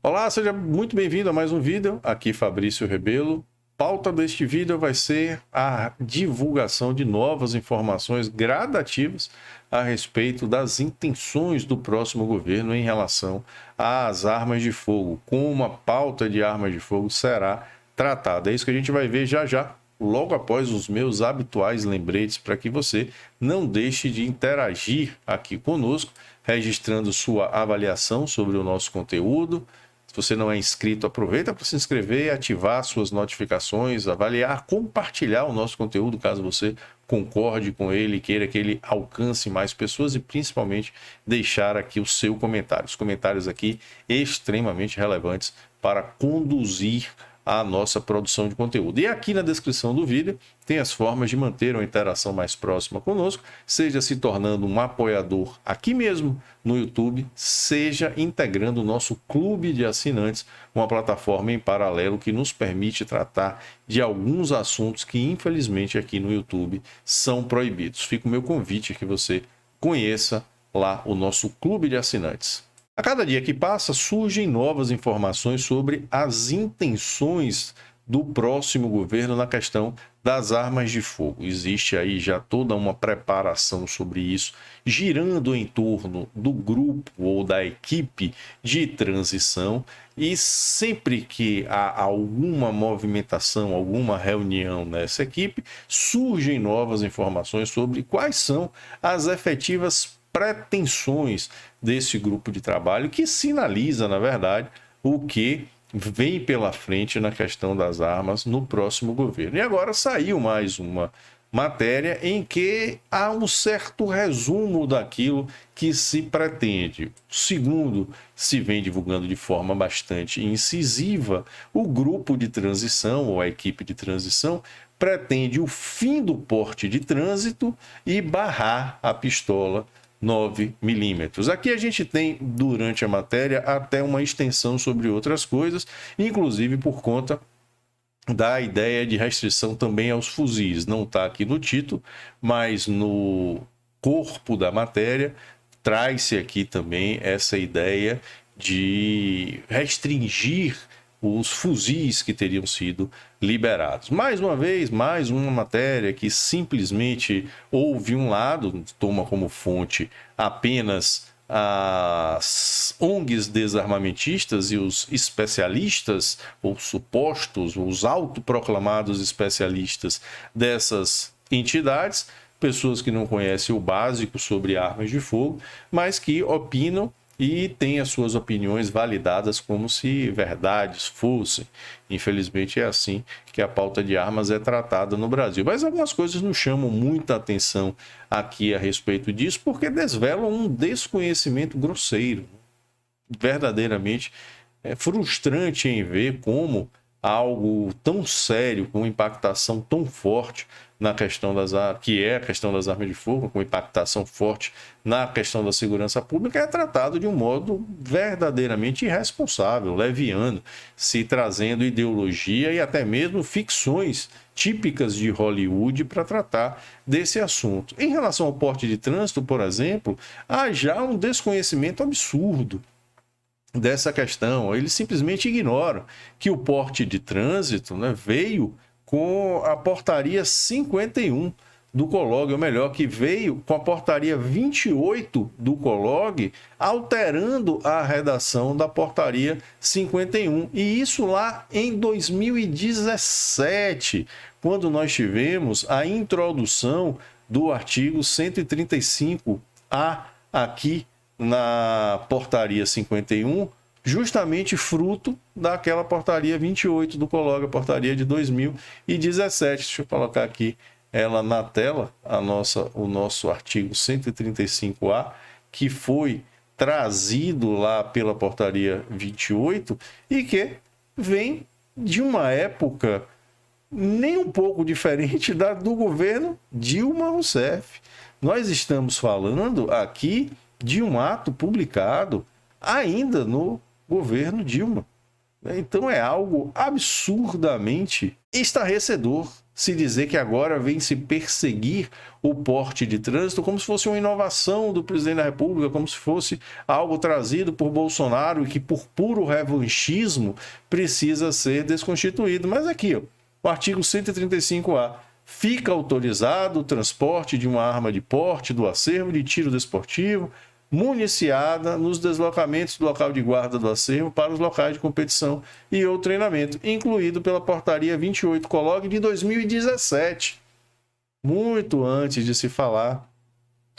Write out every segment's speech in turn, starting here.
Olá, seja muito bem-vindo a mais um vídeo. Aqui Fabrício Rebelo. Pauta deste vídeo vai ser a divulgação de novas informações gradativas a respeito das intenções do próximo governo em relação às armas de fogo, como a pauta de armas de fogo será tratada. É isso que a gente vai ver já já, logo após os meus habituais lembretes, para que você não deixe de interagir aqui conosco, registrando sua avaliação sobre o nosso conteúdo. Se você não é inscrito, aproveita para se inscrever, ativar suas notificações, avaliar, compartilhar o nosso conteúdo, caso você concorde com ele, queira que ele alcance mais pessoas e principalmente deixar aqui o seu comentário. Os comentários aqui extremamente relevantes para conduzir a nossa produção de conteúdo. E aqui na descrição do vídeo tem as formas de manter uma interação mais próxima conosco, seja se tornando um apoiador aqui mesmo no YouTube, seja integrando o nosso clube de assinantes, uma plataforma em paralelo que nos permite tratar de alguns assuntos que infelizmente aqui no YouTube são proibidos. Fica o meu convite que você conheça lá o nosso clube de assinantes. A cada dia que passa, surgem novas informações sobre as intenções do próximo governo na questão das armas de fogo. Existe aí já toda uma preparação sobre isso, girando em torno do grupo ou da equipe de transição, e sempre que há alguma movimentação, alguma reunião nessa equipe, surgem novas informações sobre quais são as efetivas pretensões desse grupo de trabalho, que sinaliza, na verdade, o que vem pela frente na questão das armas no próximo governo. E agora saiu mais uma matéria em que há um certo resumo daquilo que se pretende. Segundo se vem divulgando de forma bastante incisiva, o grupo de transição, ou a equipe de transição, pretende o fim do porte de trânsito e barrar a pistola 9mm. Aqui a gente tem, durante a matéria, até uma extensão sobre outras coisas, inclusive por conta da ideia de restrição também aos fuzis. Não está aqui no título, mas no corpo da matéria traz-se aqui também essa ideia de restringir os fuzis que teriam sido liberados. Mais uma vez, mais uma matéria que simplesmente ouve um lado, toma como fonte apenas as ONGs desarmamentistas e os especialistas, ou supostos, os autoproclamados especialistas dessas entidades, pessoas que não conhecem o básico sobre armas de fogo, mas que opinam e tem as suas opiniões validadas como se verdades fossem. Infelizmente é assim que a pauta de armas é tratada no Brasil. Mas algumas coisas nos chamam muita atenção aqui a respeito disso, porque desvelam um desconhecimento grosseiro. Verdadeiramente é frustrante em ver como algo tão sério, com impactação tão forte na questão que é a questão das armas de fogo, com impactação forte na questão da segurança pública, é tratado de um modo verdadeiramente irresponsável, leviano, se trazendo ideologia e até mesmo ficções típicas de Hollywood para tratar desse assunto. Em relação ao porte de trânsito, por exemplo, há já um desconhecimento absurdo dessa questão. Eles simplesmente ignoram que o porte de trânsito, né, veio com a portaria 51 do COLOG, ou melhor, que veio com a portaria 28 do COLOG, alterando a redação da portaria 51. E isso lá em 2017, quando nós tivemos a introdução do artigo 135A aqui na portaria 51, justamente fruto daquela portaria 28 do COLOG, a portaria de 2017. Deixa eu colocar aqui ela na tela, o nosso artigo 135A, que foi trazido lá pela portaria 28 e que vem de uma época nem um pouco diferente do governo Dilma Rousseff. Nós estamos falando aqui de um ato publicado ainda no governo Dilma. Então é algo absurdamente estarrecedor se dizer que agora vem se perseguir o porte de trânsito como se fosse uma inovação do presidente da República, como se fosse algo trazido por Bolsonaro e que por puro revanchismo precisa ser desconstituído. Mas aqui, ó, o artigo 135A, fica autorizado o transporte de uma arma de porte do acervo de tiro desportivo municiada nos deslocamentos do local de guarda do acervo para os locais de competição e ou treinamento, incluído pela portaria 28-COLOG de 2017, muito antes de se falar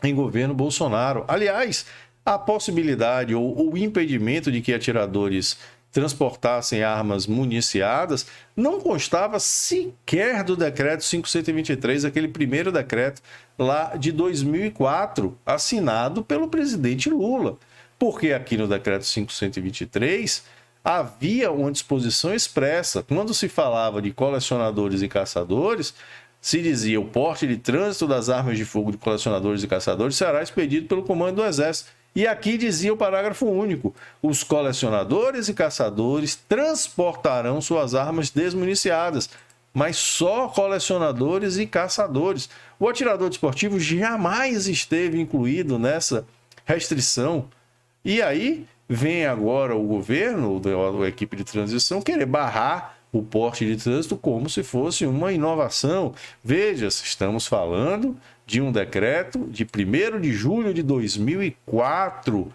em governo Bolsonaro. Aliás, a possibilidade ou o impedimento de que atiradores transportassem armas municiadas não constava sequer do decreto 523, aquele primeiro decreto lá de 2004, assinado pelo presidente Lula. Porque aqui no decreto 523 havia uma disposição expressa. Quando se falava de colecionadores e caçadores, se dizia o porte de trânsito das armas de fogo de colecionadores e caçadores será expedido pelo comando do Exército. E aqui dizia o parágrafo único: os colecionadores e caçadores transportarão suas armas desmuniciadas, mas só colecionadores e caçadores. O atirador desportivo jamais esteve incluído nessa restrição. E aí vem agora o governo, a equipe de transição, querer barrar o porte de trânsito como se fosse uma inovação. Veja, estamos falando de um decreto de 1º de julho de 2004,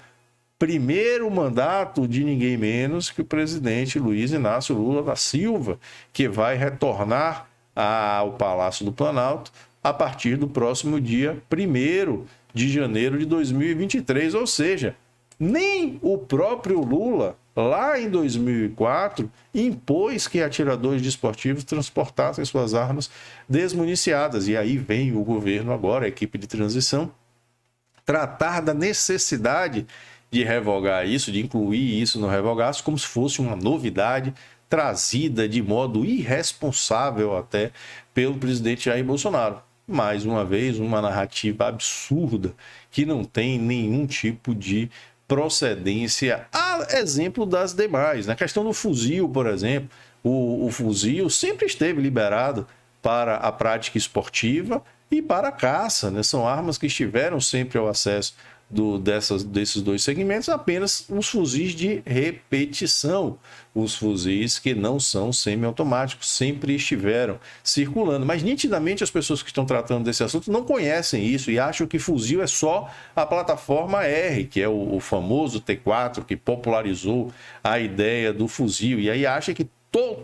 primeiro mandato de ninguém menos que o presidente Luiz Inácio Lula da Silva, que vai retornar ao Palácio do Planalto a partir do próximo dia 1º de janeiro de 2023. Ou seja, nem o próprio Lula, lá em 2004, impôs que atiradores desportivos transportassem suas armas desmuniciadas. E aí vem o governo agora, a equipe de transição, tratar da necessidade de revogar isso, de incluir isso no revogaço, como se fosse uma novidade trazida de modo irresponsável até pelo presidente Jair Bolsonaro. Mais uma vez, uma narrativa absurda que não tem nenhum tipo de procedência, a exemplo das demais. Na questão do fuzil, por exemplo, o fuzil sempre esteve liberado para a prática esportiva e para a caça, né? São armas que estiveram sempre ao acesso desses dois segmentos, apenas os fuzis de repetição, os fuzis que não são semiautomáticos, sempre estiveram circulando. Mas nitidamente as pessoas que estão tratando desse assunto não conhecem isso e acham que fuzil é só a plataforma R, que é o famoso T4, que popularizou a ideia do fuzil, e aí acha que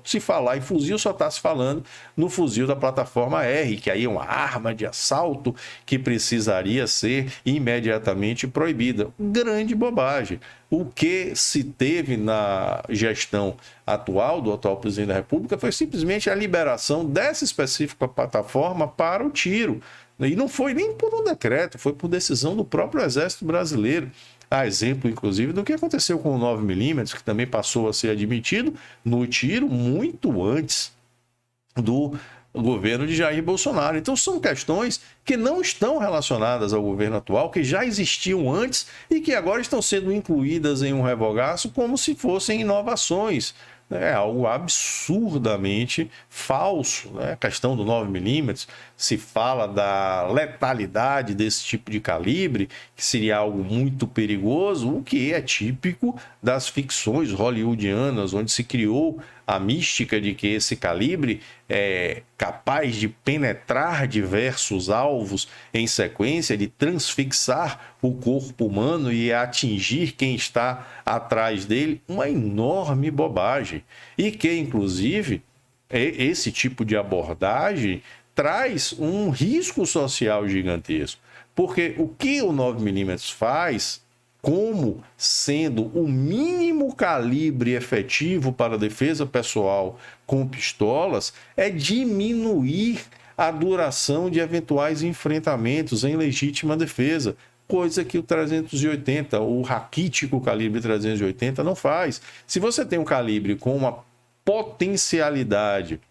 se falar em fuzil, só está se falando no fuzil da plataforma R, que aí é uma arma de assalto que precisaria ser imediatamente proibida. Grande bobagem. O que se teve na gestão atual do atual presidente da República foi simplesmente a liberação dessa específica plataforma para o tiro. E não foi nem por um decreto, foi por decisão do próprio Exército Brasileiro. A exemplo, inclusive, do que aconteceu com o 9mm, que também passou a ser admitido no tiro muito antes do governo de Jair Bolsonaro. Então, são questões que não estão relacionadas ao governo atual, que já existiam antes e que agora estão sendo incluídas em um revogaço como se fossem inovações. É algo absurdamente falso, né? A questão do 9mm, se fala da letalidade desse tipo de calibre, que seria algo muito perigoso, o que é típico das ficções hollywoodianas, onde se criou a mística de que esse calibre é capaz de penetrar diversos alvos em sequência, de transfixar o corpo humano e atingir quem está atrás dele. Uma enorme bobagem. E que, inclusive, esse tipo de abordagem traz um risco social gigantesco. Porque o que o 9mm faz, como sendo o mínimo calibre efetivo para a defesa pessoal com pistolas, é diminuir a duração de eventuais enfrentamentos em legítima defesa, coisa que o 380, o raquítico calibre 380 não faz. Se você tem um calibre com uma potencialidade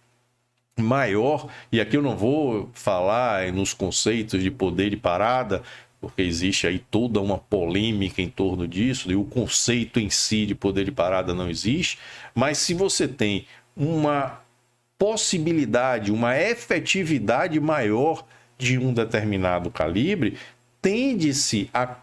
maior, e aqui eu não vou falar nos conceitos de poder de parada, porque existe aí toda uma polêmica em torno disso, e o conceito em si de poder de parada não existe, mas se você tem uma possibilidade, uma efetividade maior de um determinado calibre, tende-se a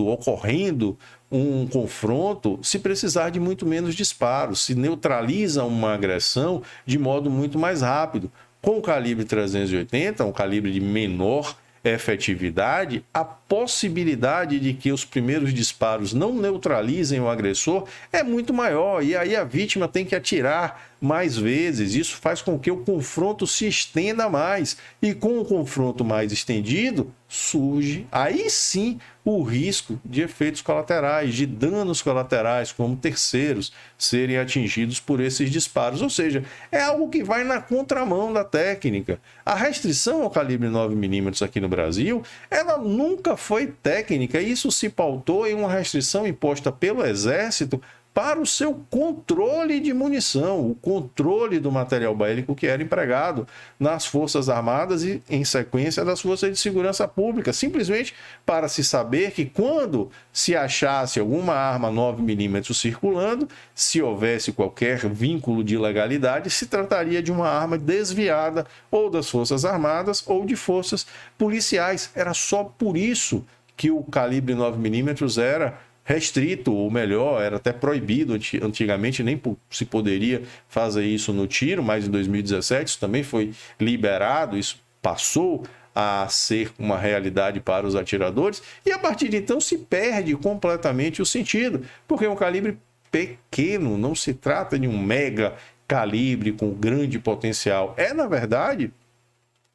ocorrendo um confronto, se precisar de muito menos disparos, se neutraliza uma agressão de modo muito mais rápido. Com o calibre 380, um calibre de menor efetividade, a possibilidade de que os primeiros disparos não neutralizem o agressor é muito maior, e aí a vítima tem que atirar mais vezes. Isso faz com que o confronto se estenda mais, e com o confronto mais estendido surge aí sim o risco de efeitos colaterais, de danos colaterais, como terceiros serem atingidos por esses disparos. Ou seja, é algo que vai na contramão da técnica. A restrição ao calibre 9mm aqui no Brasil, ela nunca foi técnica. Isso se pautou em uma restrição imposta pelo Exército para o seu controle de munição, o controle do material bélico que era empregado nas Forças Armadas e, em sequência, das Forças de Segurança Pública, simplesmente para se saber que quando se achasse alguma arma 9mm circulando, se houvesse qualquer vínculo de ilegalidade, se trataria de uma arma desviada ou das Forças Armadas ou de forças policiais. Era só por isso que o calibre 9mm era restrito, ou melhor, era até proibido antigamente, nem se poderia fazer isso no tiro, mas em 2017 isso também foi liberado, isso passou a ser uma realidade para os atiradores, e a partir de então se perde completamente o sentido, porque é um calibre pequeno, não se trata de um mega calibre com grande potencial, é na verdade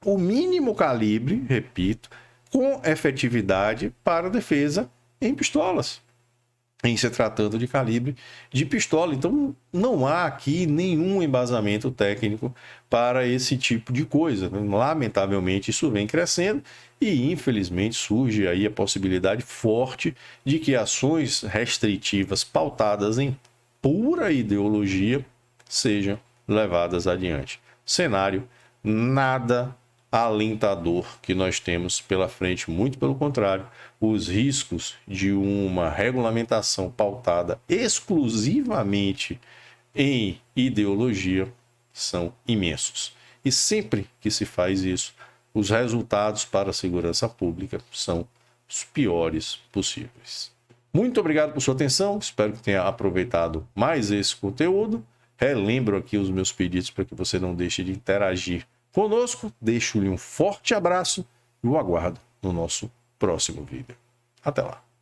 o mínimo calibre, repito, com efetividade para defesa em pistolas, em se tratando de calibre de pistola. Então, não há aqui nenhum embasamento técnico para esse tipo de coisa. Lamentavelmente, isso vem crescendo e, infelizmente, surge aí a possibilidade forte de que ações restritivas pautadas em pura ideologia sejam levadas adiante. Cenário nada alentador que nós temos pela frente, muito pelo contrário, os riscos de uma regulamentação pautada exclusivamente em ideologia são imensos. E sempre que se faz isso, os resultados para a segurança pública são os piores possíveis. Muito obrigado por sua atenção, espero que tenha aproveitado mais esse conteúdo. Relembro aqui os meus pedidos para que você não deixe de interagir conosco, deixo-lhe um forte abraço e o aguardo no nosso próximo vídeo. Até lá!